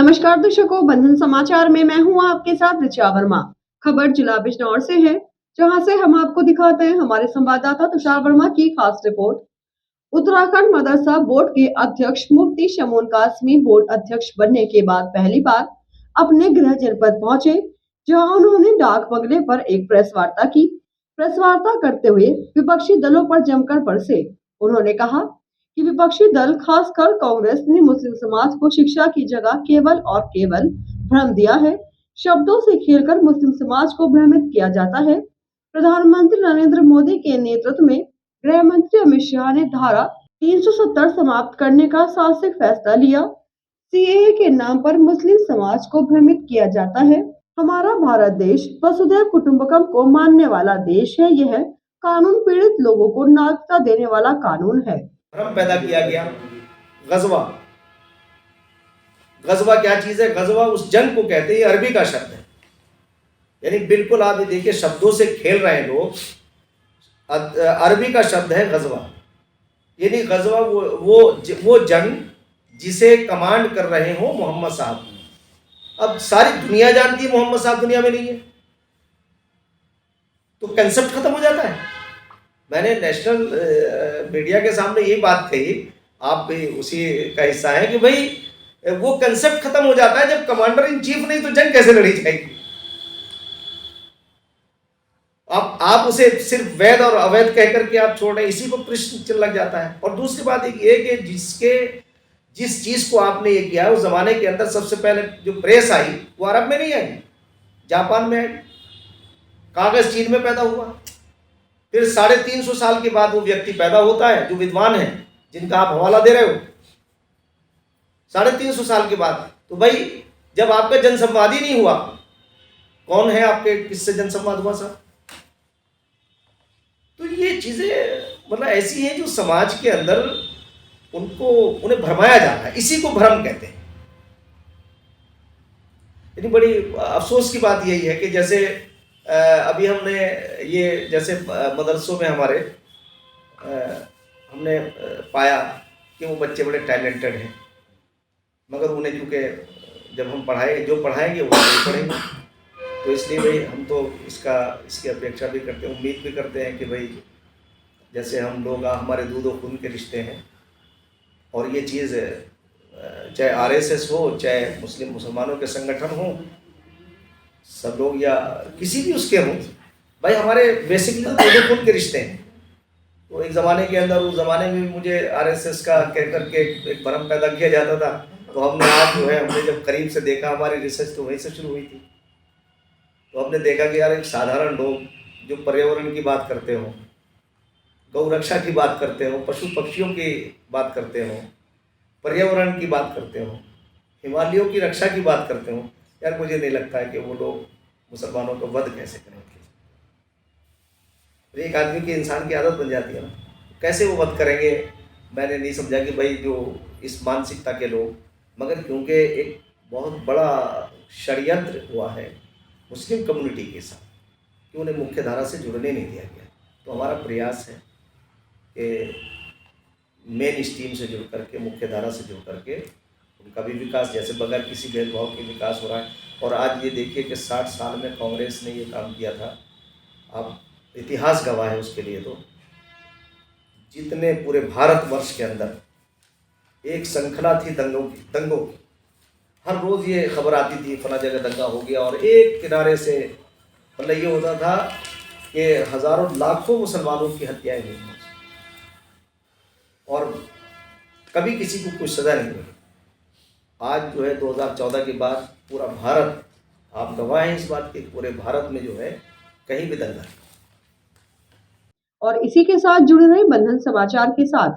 नमस्कार दर्शकों, बंधन समाचार में मैं हूं आपके साथ ऋचा वर्मा। खबर जिला बिजनौर से है, जहां से हम आपको दिखाते हैं हमारे संवाददाता तुषार वर्मा की खास रिपोर्ट। उत्तराखंड मदरसा बोर्ड के अध्यक्ष मुफ्ती शमून कासमी बोर्ड अध्यक्ष बनने के बाद पहली बार अपने गृह जनपद पहुंचे, जहां उन्होंने डाक बंगले पर एक प्रेस वार्ता की। प्रेस वार्ता करते हुए विपक्षी दलों पर जमकर बरसे। उन्होंने कहा कि विपक्षी दल खासकर कांग्रेस ने मुस्लिम समाज को शिक्षा की जगह केवल और केवल भ्रम दिया है। शब्दों से खेलकर मुस्लिम समाज को भ्रमित किया जाता है। प्रधानमंत्री नरेंद्र मोदी के नेतृत्व में गृह मंत्री अमित शाह ने धारा 370 समाप्त करने का साहसिक फैसला लिया। सीएए के नाम पर मुस्लिम समाज को भ्रमित किया जाता है। हमारा भारत देश वसुधैव कुटुंबकम को मानने वाला देश है। यह कानून पीड़ित लोगों को नागरिकता देने वाला कानून है। भ्रम पैदा किया गया। गजवा गजवा क्या चीज है? गजवा उस जंग को कहते हैं, अरबी का शब्द है। यानी बिल्कुल आप ये देखिए, शब्दों से खेल रहे हैं लोग। अरबी का शब्द है गजवा। यानी गजवा वो जंग जिसे कमांड कर रहे हो मोहम्मद साहब। अब सारी दुनिया जानती है मोहम्मद साहब दुनिया में नहीं है, तो कंसेप्ट खत्म हो जाता है। मैंने नेशनल मीडिया के सामने ये बात कही, आप भी उसी का हिस्सा है, कि भाई वो कंसेप्ट खत्म हो जाता है। जब कमांडर इन चीफ नहीं तो जंग कैसे लड़ी जाएगी? आप उसे सिर्फ वैध और अवैध कहकर के आप छोड़ रहे हैं, इसी को प्रश्न लग जाता है। और दूसरी बात एक ये कि जिस चीज को आपने ये किया है, उस जमाने के अंदर सबसे पहले जो प्रेस आई वो अरब में नहीं आई, जापान में आई। कागज चीन में पैदा हुआ। फिर 350 साल के बाद वो व्यक्ति पैदा होता है जो विद्वान है, जिनका आप हवाला दे रहे हो। 350 साल के बाद तो भाई जब आपका जनसंवाद ही नहीं हुआ, कौन है आपके, किससे जनसंवाद हुआ सर? तो ये चीजें मतलब ऐसी हैं जो समाज के अंदर उन्हें भरमाया जाता है, इसी को भ्रम कहते हैं। यानी बड़ी अफसोस की बात यही है कि जैसे अभी हमने ये जैसे मदरसों में हमारे हमने पाया कि वो बच्चे बड़े टैलेंटेड हैं, मगर उन्हें क्योंकि जब हम जो पढ़ाएंगे वो नहीं पढ़ेंगे, तो इसलिए भाई हम तो इसकी अपेक्षा भी करते हैं, उम्मीद भी करते हैं कि भाई जैसे हम लोग हमारे दूध और खून के रिश्ते हैं, और ये चीज़ चाहे आरएसएस हो, चाहे मुसलमानों के संगठन हो, सब लोग या किसी भी उसके हों, भाई हमारे बेसिकली तो दूध और खून के रिश्ते हैं। तो एक ज़माने के अंदर, उस ज़माने में मुझे आरएसएस का कह करके एक भ्रम पैदा किया जाता था। तो हमने आज जो है, हमने जब करीब से देखा, हमारी रिसर्च तो वहीं से शुरू हुई थी, तो हमने देखा कि यार एक साधारण लोग जो पर्यावरण की बात करते हो, गौ रक्षा की बात करते हो, पशु पक्षियों की बात करते हो, पर्यावरण की बात करते हो, हिमालयों की रक्षा की बात करते हो, यार मुझे नहीं लगता है कि वो लोग मुसलमानों का वध कैसे करेंगे। एक आदमी की, इंसान की आदत बन जाती है ना, कैसे वो वध करेंगे? मैंने नहीं समझा कि भाई जो इस मानसिकता के लोग, मगर क्योंकि एक बहुत बड़ा षड्यंत्र हुआ है मुस्लिम कम्युनिटी के साथ कि उन्हें मुख्य धारा से जुड़ने नहीं दिया गया। तो हमारा प्रयास है कि मेन स्ट्रीम से जुड़ करके, मुख्य धारा से जुड़ करके उनका भी विकास, जैसे बगैर किसी भेदभाव के विकास हो रहा है। और आज ये देखिए कि 60 साल में कांग्रेस ने ये काम किया था, अब इतिहास गवाह है उसके लिए। तो जितने पूरे भारतवर्ष के अंदर एक श्रृंखला थी दंगों की, हर रोज़ ये खबर आती थी फला जगह दंगा हो गया, और एक किनारे से मतलब ये होता था कि हज़ारों लाखों मुसलमानों की हत्याएं हुई, और कभी किसी को कोई सज़ा नहीं मिली। आज जो है 2014 के बाद पूरा भारत, आप गवाह हैं इस बात के, पूरे भारत में जो है कहीं भी दंगा। और इसी के साथ जुड़े रहे बंधन समाचार के साथ।